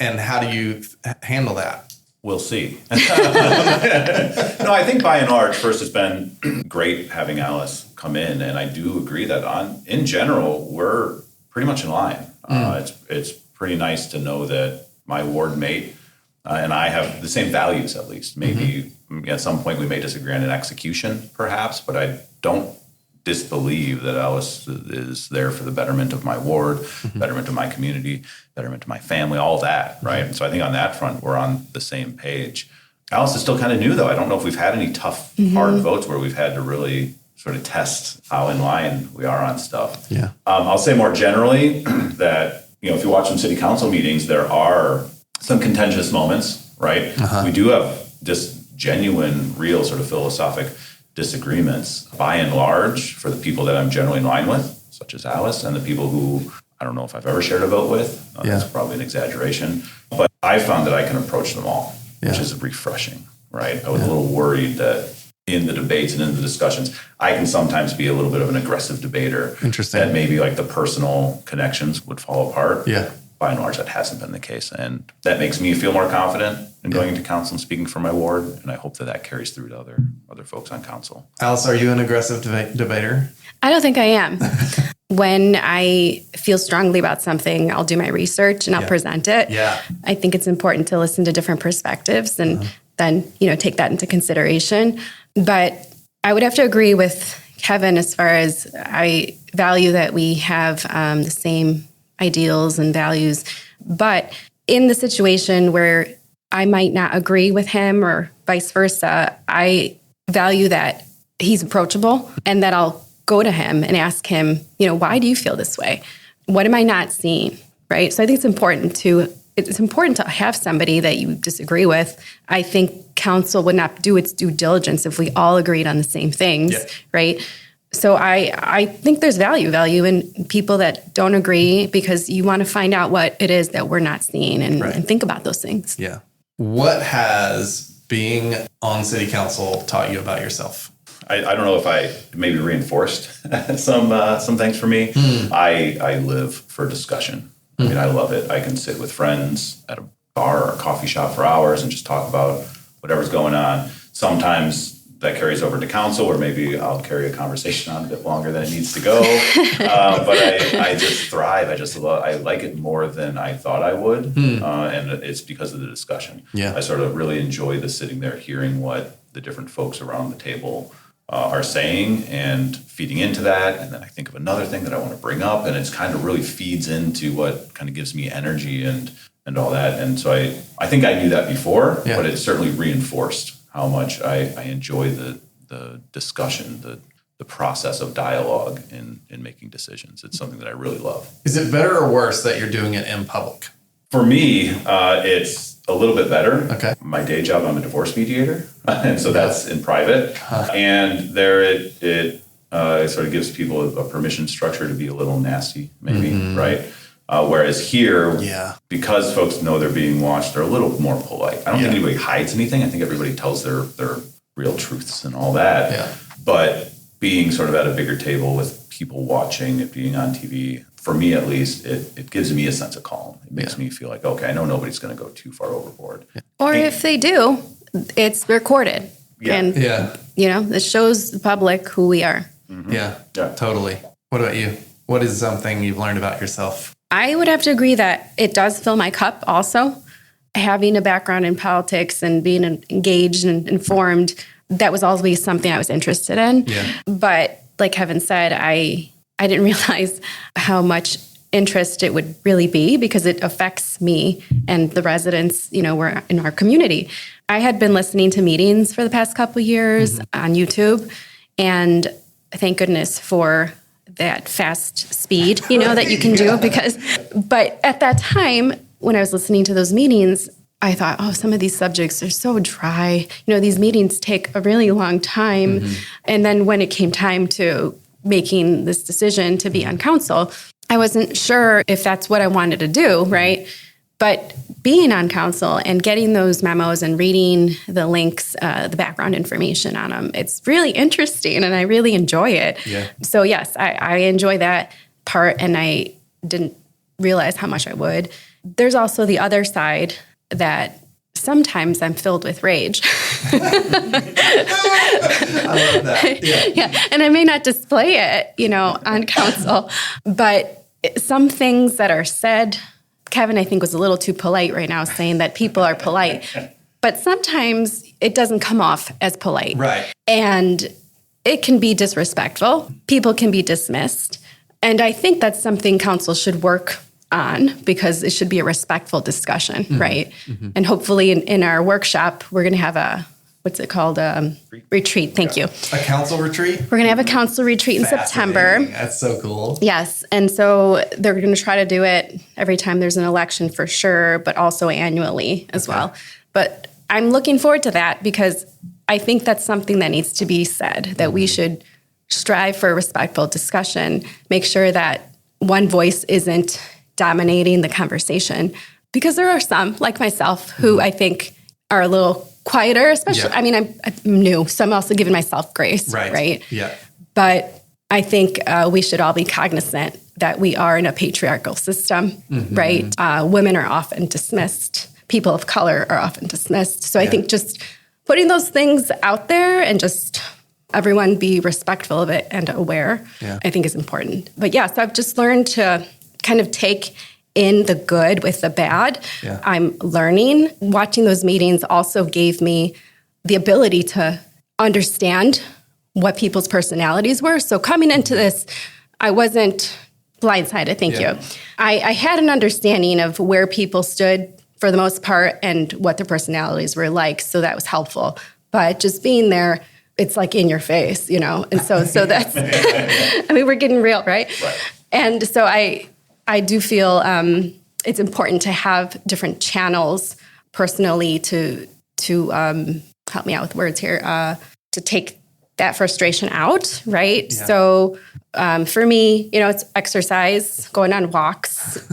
And how do you handle that? We'll see. No, I think by and large, first, it's been great having Alice come in, and I do agree that in general, we're pretty much in line. It's pretty nice to know that my ward mate and I have the same values, at least. Maybe at some point we may disagree on an execution, perhaps, but I don't disbelieve that Alice is there for the betterment of my ward, betterment of my community, betterment of my family, all that, right? And so I think on that front, we're on the same page. Alice is still kind of new, though. I don't know if we've had any tough, hard votes where we've had to really sort of test how in line we are on stuff. Yeah. I'll say more generally that, if you watch some city council meetings, there are some contentious moments, right? We do have just genuine, real sort of philosophic disagreements. By and large, for the people that I'm generally in line with, such as Alice, and the people who I don't know if I've ever shared a vote with, that's probably an exaggeration, but I found that I can approach them all, which is refreshing, right? I was a little worried that in the debates and in the discussions, I can sometimes be a little bit of an aggressive debater. Interesting. That maybe like the personal connections would fall apart. Yeah. By and large, that hasn't been the case. And that makes me feel more confident in going into council and speaking for my ward. And I hope that carries through to other folks on council. Alice, are you an aggressive debater? I don't think I am. When I feel strongly about something, I'll do my research and I'll present it. Yeah. I think it's important to listen to different perspectives and then, take that into consideration. But I would have to agree with Kevin as far as I value that we have the same ideals and values. But in the situation where I might not agree with him or vice versa, I value that he's approachable and that I'll go to him and ask him, why do you feel this way? What am I not seeing? Right. So I think it's important to have somebody that you disagree with. I think council would not do its due diligence if we all agreed on the same things. Right. So I think there's value in people that don't agree because you want to find out what it is that we're not seeing and think about those things. Yeah. What has being on city council taught you about yourself? I don't know if I maybe reinforced some things for me. I live for discussion. I mean, I love it. I can sit with friends at a bar or a coffee shop for hours and just talk about whatever's going on. Sometimes that carries over to council, or maybe I'll carry a conversation on a bit longer than it needs to go. But I just thrive. I like it more than I thought I would. And it's because of the discussion. Yeah. I sort of really enjoy the sitting there, hearing what the different folks around the table are saying and feeding into that. And then I think of another thing that I want to bring up, and it's kind of really feeds into what kind of gives me energy and all that. And so I think I knew that before, but it certainly reinforced how much I enjoy the discussion, the process of dialogue in making decisions. It's something that I really love. Is it better or worse that you're doing it in public? For me, it's a little bit better. Okay. My day job, I'm a divorce mediator, and so that's in private. And there it sort of gives people a permission structure to be a little nasty, maybe, right? Whereas here, because folks know they're being watched, they're a little more polite. I don't think anybody hides anything. I think everybody tells their real truths and all that. Yeah. But being sort of at a bigger table with people watching, it being on TV, for me at least, it gives me a sense of calm. It makes me feel like, okay, I know nobody's going to go too far overboard. Or if they do, it's recorded. And, it shows the public who we are. Yeah, totally. What about you? What is something you've learned about yourself? I would have to agree that it does fill my cup also. Having a background in politics and being engaged and informed, that was always something I was interested in. Yeah. But like Kevin said, I didn't realize how much interest it would really be because it affects me and the residents, we're in our community. I had been listening to meetings for the past couple of years on YouTube, and thank goodness for that fast speed, that you can do but at that time when I was listening to those meetings, I thought, oh, some of these subjects are so dry. These meetings take a really long time. And then when it came time to making this decision to be on council, I wasn't sure if that's what I wanted to do, right? But being on council and getting those memos and reading the links, the background information on them, it's really interesting and I really enjoy it. Yeah. So yes, I enjoy that part and I didn't realize how much I would. There's also the other side that sometimes I'm filled with rage. I love that. Yeah. And I may not display it, on council, but some things that are said, Kevin, I think, was a little too polite right now, saying that people are polite. But sometimes it doesn't come off as polite. Right. And it can be disrespectful. People can be dismissed. And I think that's something council should work on because it should be a respectful discussion, right? And hopefully in our workshop, we're going to have a, what's it called? Retreat. Thank you. A council retreat? We're going to have a council retreat in September. That's so cool. Yes. And so they're going to try to do it every time there's an election for sure, but also annually as well. But I'm looking forward to that because I think that's something that needs to be said, that we should strive for a respectful discussion, make sure that one voice isn't dominating the conversation. Because there are some, like myself, who I think are a little quieter, especially, I'm new, so I'm also giving myself grace, right? Yeah. But I think we should all be cognizant that we are in a patriarchal system, right? Women are often dismissed. People of color are often dismissed. So I think just putting those things out there and just everyone be respectful of it and aware, I think is important. But yeah, so I've just learned to kind of take in the good with the bad. Yeah. I'm learning. Watching those meetings also gave me the ability to understand what people's personalities were. So coming into this, I wasn't blindsided, thank you. I had an understanding of where people stood for the most part and what their personalities were like, so that was helpful. But just being there, it's like in your face, And so that's, we're getting real, right? And so I do feel it's important to have different channels personally to help me out with words here, to take that frustration out, right? Yeah. So for me, it's exercise, going on walks,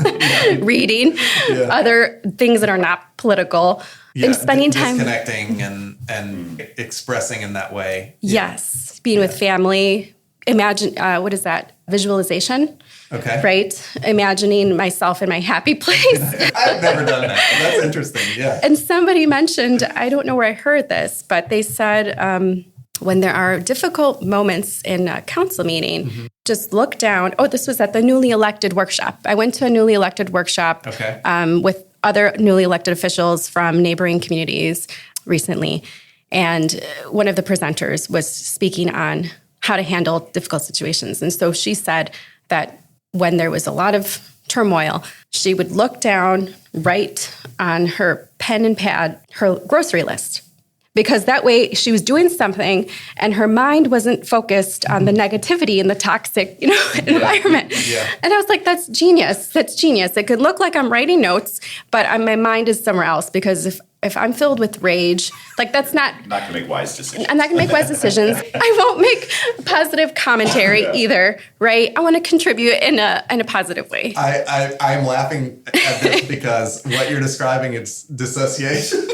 reading, other things that are not political, and spending time. Disconnecting and expressing in that way. Yes, being with family. Imagine, what is that? Visualization. Okay. Right? Imagining myself in my happy place. I've never done that. That's interesting. Yeah. And somebody mentioned, I don't know where I heard this, but they said when there are difficult moments in a council meeting, just look down. Oh, this was at the newly elected workshop. I went to a newly elected workshop with other newly elected officials from neighboring communities recently. And one of the presenters was speaking on how to handle difficult situations. And so she said that when there was a lot of turmoil, she would look down, write on her pen and pad her grocery list. Because that way she was doing something and her mind wasn't focused on the negativity and the toxic, environment. Yeah. And I was like, that's genius. That's genius. It could look like I'm writing notes, but my mind is somewhere else because if I'm filled with rage, that's not... I'm not going to make wise decisions. I'm not going to make wise decisions. I won't make positive commentary either, right? I want to contribute in a positive way. I'm laughing at this because what you're describing is dissociation.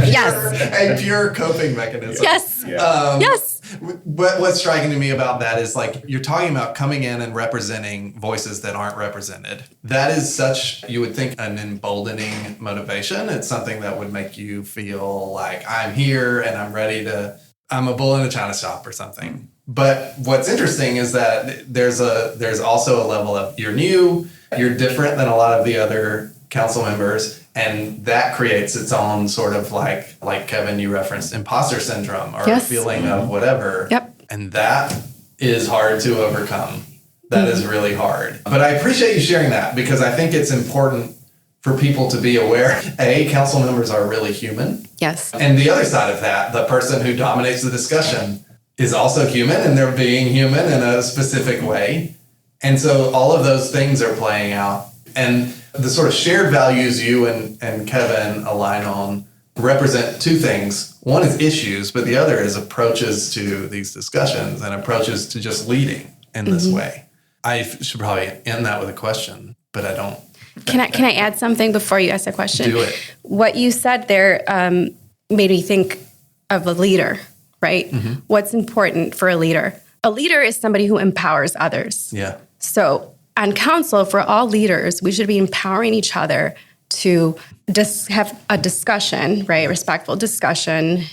Yes. A pure coping mechanism. Yes. Yeah. Yes. But what's striking to me about that is you're talking about coming in and representing voices that aren't represented. That is such, you would think, an emboldening motivation. It's something that would make you feel like I'm here and I'm ready to, I'm a bull in a china shop or something. But what's interesting is that there's also a level of you're new, you're different than a lot of the other council members, and that creates its own sort of like Kevin, you referenced imposter syndrome or a feeling of whatever. Yep. And that is hard to overcome. That is really hard. But I appreciate you sharing that because I think it's important for people to be aware. Council members are really human. Yes. And the other side of that, the person who dominates the discussion is also human, and they're being human in a specific way. And so all of those things are playing out. And the sort of shared values you and Kevin align on represent two things. One is issues, but the other is approaches to these discussions and approaches to just leading in this way. I should probably end that with a question, but I don't. Can I add something before you ask a question? Do it. What you said there made me think of a leader, right? What's important for a leader? A leader is somebody who empowers others. Yeah. So on council, for all leaders, we should be empowering each other to have a discussion, right? Respectful discussion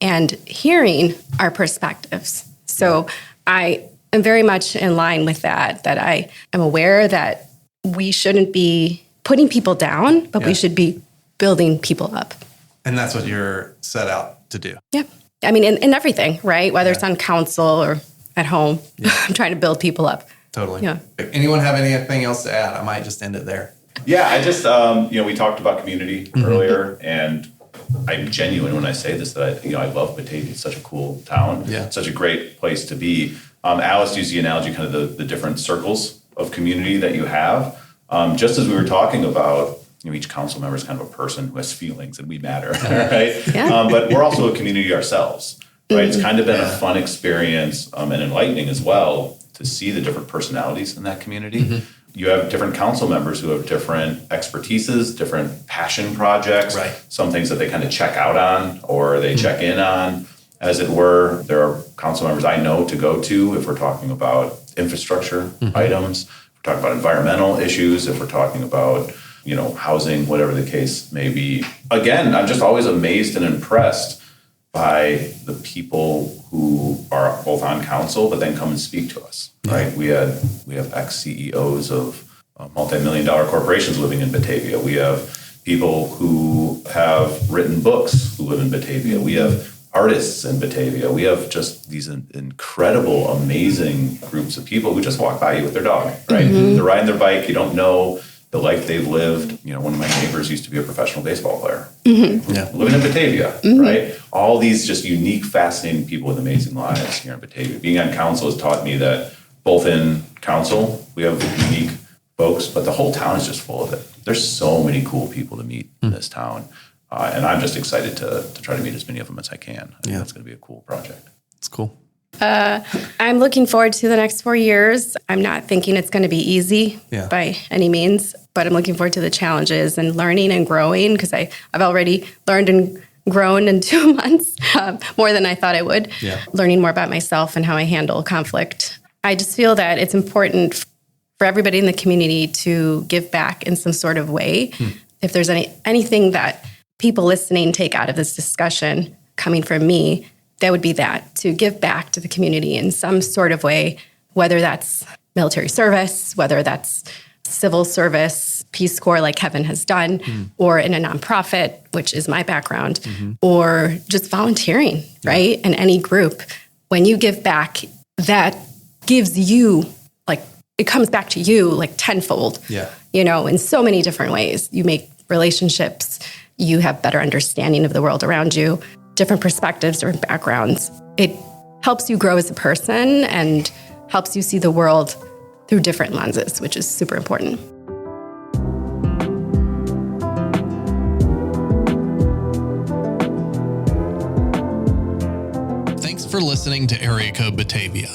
and hearing our perspectives. So I am very much in line with that I am aware that we shouldn't be putting people down, but we should be building people up. And that's what you're set out to do. Yeah. I mean, in everything, right? Whether it's on council or at home, I'm trying to build people up. Totally. Yeah. Anyone have anything else to add? I might just end it there. Yeah, I just, we talked about community earlier, and I'm genuine when I say this, that I love Batavia. It's such a cool town. Yeah. Such a great place to be. Alice used the analogy, kind of the different circles of community that you have. Just as we were talking about, each council member is kind of a person who has feelings, and we matter, right? Yeah. But we're also a community ourselves, right? It's kind of been a fun experience and enlightening as well to see the different personalities in that community. You have different council members who have different expertises, different passion projects, right. Some things that they kind of check out on or they check in on, as it were. There are council members I know to go to if we're talking about infrastructure items, if we're talking about environmental issues, if we're talking about, housing, whatever the case may be. Again, I'm just always amazed and impressed by the people who are both on council, but then come and speak to us, right? We have ex-CEOs of multi-million-dollar corporations living in Batavia. We have people who have written books who live in Batavia. We have artists in Batavia. We have just these incredible, amazing groups of people who just walk by you with their dog, right? They're riding their bike. You don't know the life they've lived. One of my neighbors used to be a professional baseball player, living in Batavia, right? All these just unique, fascinating people with amazing lives here in Batavia. Being on council has taught me that both in council, we have unique folks, but the whole town is just full of it. There's so many cool people to meet in this town. And I'm just excited to try to meet as many of them as I can. I think that's going to be a cool project. It's cool. I'm looking forward to the next 4 years. I'm not thinking it's going to be easy by any means, but I'm looking forward to the challenges and learning and growing because I've already learned and grown in 2 months, more than I thought I would. Learning more about myself and how I handle conflict. I just feel that it's important for everybody in the community to give back in some sort of way. If there's anything that people listening take out of this discussion coming from me, that would be that, to give back to the community in some sort of way, whether that's military service, whether that's civil service, Peace Corps like Kevin has done, or in a nonprofit, which is my background, or just volunteering, right? In any group. When you give back, that gives you, it comes back to you tenfold, in so many different ways. You make relationships, you have better understanding of the world around you, different perspectives or backgrounds. It helps you grow as a person and helps you see the world through different lenses, which is super important. Thanks for listening to Area Code Batavia.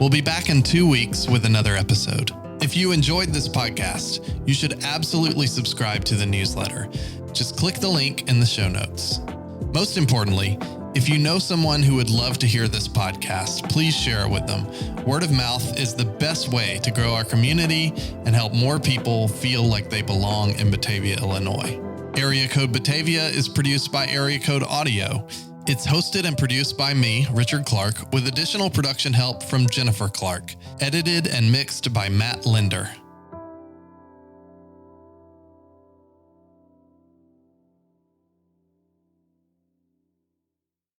We'll be back in 2 weeks with another episode. If you enjoyed this podcast, you should absolutely subscribe to the newsletter. Just click the link in the show notes. Most importantly, if you know someone who would love to hear this podcast, please share it with them. Word of mouth is the best way to grow our community and help more people feel like they belong in Batavia, Illinois. Area Code Batavia is produced by Area Code Audio. It's hosted and produced by me, Richard Clark, with additional production help from Jennifer Clark. Edited and mixed by Matt Linder.